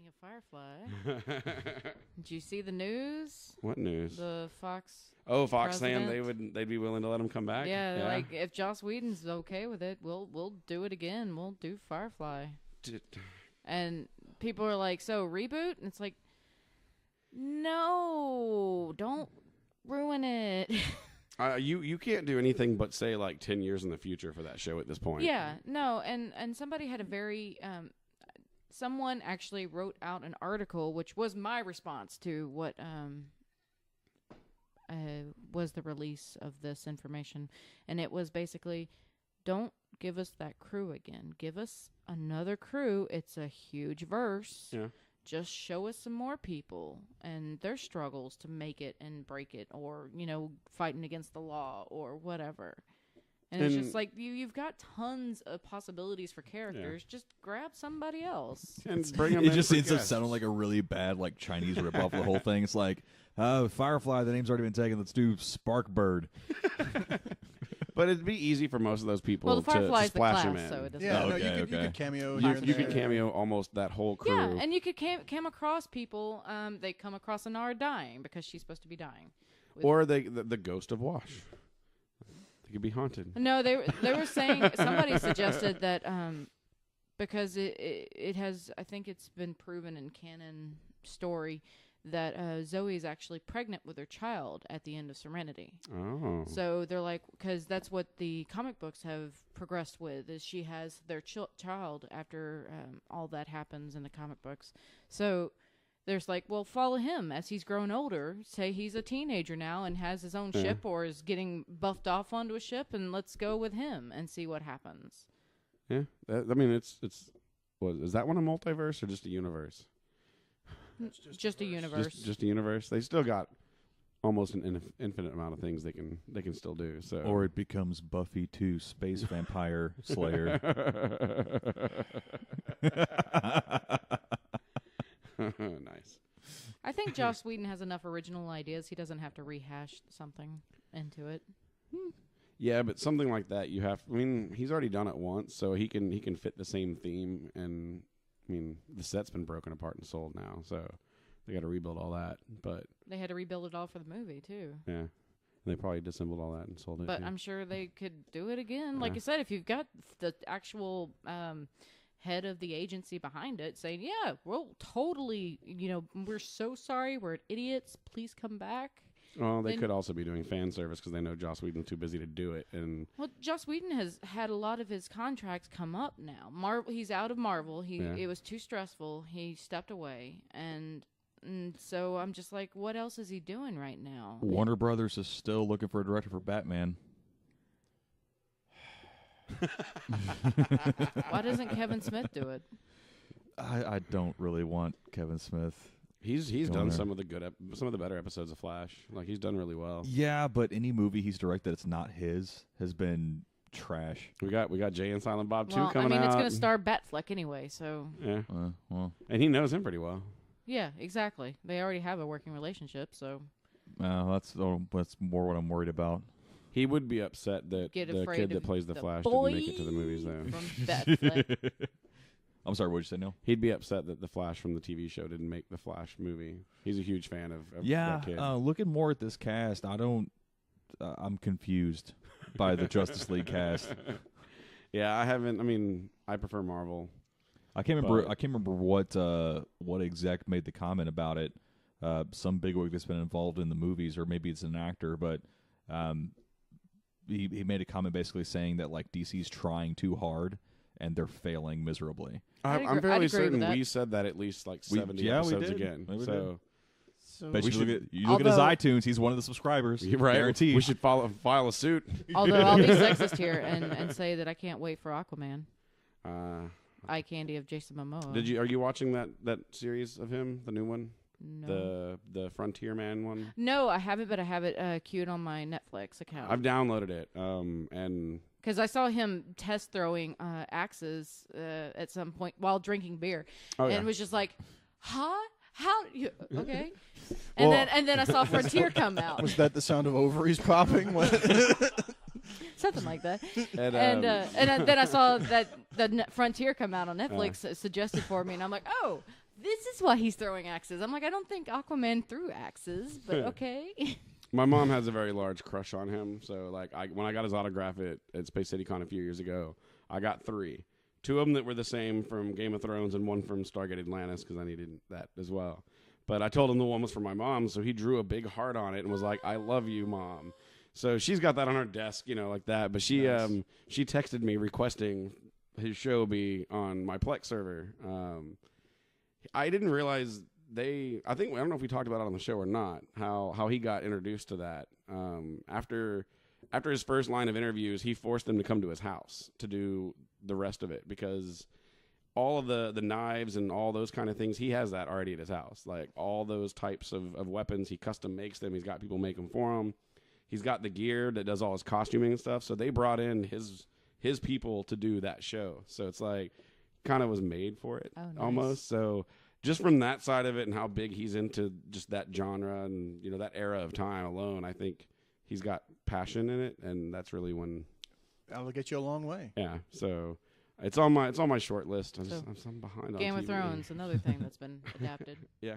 Speaking of Firefly, did you see the news? What news? The Fox. Oh, Fox president. saying they'd be willing to let him come back. Yeah, they're like if Joss Whedon's okay with it, we'll do it again. We'll do Firefly. And people are like, so reboot? And it's like, no, don't ruin it. You can't do anything but say like 10 years in the future for that show at this point. Yeah, no, and somebody had a very someone actually wrote out an article, which was my response to what was the release of this information, and it was basically, don't give us that crew again. Give us another crew. It's a huge verse. Yeah. Just show us some more people and their struggles to make it and break it, or, fighting against the law or whatever. And it's just like, you've got tons of possibilities for characters. Yeah. Just grab somebody else. And bring them It just ends up sounding like a really bad, like, Chinese ripoff of the whole thing. It's like, Firefly, the name's already been taken. Let's do Sparkbird. But it'd be easy for most of those people the Firefly's to splash the him class, in. so it doesn't Yeah, matter. you could cameo here and You there. could cameo almost that whole crew. Yeah, and you could come across people. They come across Anara dying because she's supposed to be dying. Or the ghost of Wash. They could be haunted. No, they were saying, somebody suggested that because it has, I think it's been proven in canon story that Zoe is actually pregnant with her child at the end of Serenity. Oh. So they're like, because that's what the comic books have progressed with, is she has their child after all that happens in the comic books. So there's like, well, follow him as he's grown older. Say he's a teenager now and has his own ship or is getting buffed off onto a ship, and let's go with him and see what happens. Yeah. It's is that one a multiverse or just a universe? Just a universe. Just a universe. They still got almost an infinite amount of things they can still do. So, or it becomes Buffy 2 Space Vampire Slayer. Nice. I think Joss Whedon has enough original ideas. He doesn't have to rehash something into it. Yeah, but something like that, he's already done it once, so he can fit the same theme. And the set's been broken apart and sold now, so they got to rebuild all that. But they had to rebuild it all for the movie too. Yeah, they probably disassembled all that and sold it. But I'm sure they could do it again. Like you said, if you've got the actual head of the agency behind it saying, "Yeah, we'll totally, we're so sorry, we're idiots. Please come back." Well, they could also be doing fan service because they know Joss Whedon's too busy to do it. And Joss Whedon has had a lot of his contracts come up now. He's out of Marvel. It was too stressful. He stepped away, and so I'm just like, what else is he doing right now? Warner Brothers is still looking for a director for Batman. Why doesn't Kevin Smith do it? I don't really want Kevin Smith. He's done some of the better episodes of Flash. Like, he's done really well. Yeah, but any movie he's directed that's not his has been trash. We got Jay and Silent Bob 2 coming out. It's going to star Batfleck anyway, so yeah. Well, and he knows him pretty well. Yeah, exactly. They already have a working relationship, so. That's more what I'm worried about. He would be upset that the kid that plays the Flash didn't make it to the movies, though. From Batfleck. I'm sorry, what did you say, Neil? He'd be upset that the Flash from the TV show didn't make the Flash movie. He's a huge fan of that kid. Looking more at this cast, I'm confused by the Justice League cast. Yeah, I haven't. I prefer Marvel. I can't remember what exec made the comment about it. Some bigwig that's been involved in the movies, or maybe it's an actor, but he made a comment basically saying that like DC's trying too hard and they're failing miserably. I'm fairly certain we said that at least like 70 episodes again. So but you look at his iTunes. He's one of the subscribers. Right. Guaranteed. We should file a suit. Although I'll be sexist here and say that I can't wait for Aquaman. Eye candy of Jason Momoa. Are you watching that series of him, the new one? No. The Frontier Man one? No, I haven't, but I have it queued on my Netflix account. I've downloaded it. And because I saw him test throwing axes at some point while drinking beer, and it was just like, huh? How? Okay. And then I saw Frontier come out. Was that the sound of ovaries popping? Something like that. And then I saw that the Frontier come out on Netflix, suggested for me, and I'm like, oh, this is why he's throwing axes. I'm like, I don't think Aquaman threw axes, but okay. My mom has a very large crush on him. So, like, when I got his autograph at Space City Con a few years ago, I got 3. 2 of them that were the same from Game of Thrones and 1 from Stargate Atlantis because I needed that as well. But I told him the one was for my mom, so he drew a big heart on it and was like, I love you, Mom. So she's got that on her desk, like that. But she she texted me requesting his show be on my Plex server. I didn't realize I don't know if we talked about it on the show or not, how he got introduced to that. After his first line of interviews, he forced them to come to his house to do the rest of it because all of the knives and all those kind of things, he has that already at his house. Like all those types of weapons, he custom makes them. He's got people make them for him. He's got the gear that does all his costuming and stuff. So they brought in his people to do that show. So it's like kind of was made for it almost. So just from that side of it and how big he's into just that genre and, that era of time alone, I think he's got passion in it. And that's really when. That'll get you a long way. Yeah. So it's on my short list. I'm behind on Game of TV. Thrones, another thing that's been adapted. Yeah.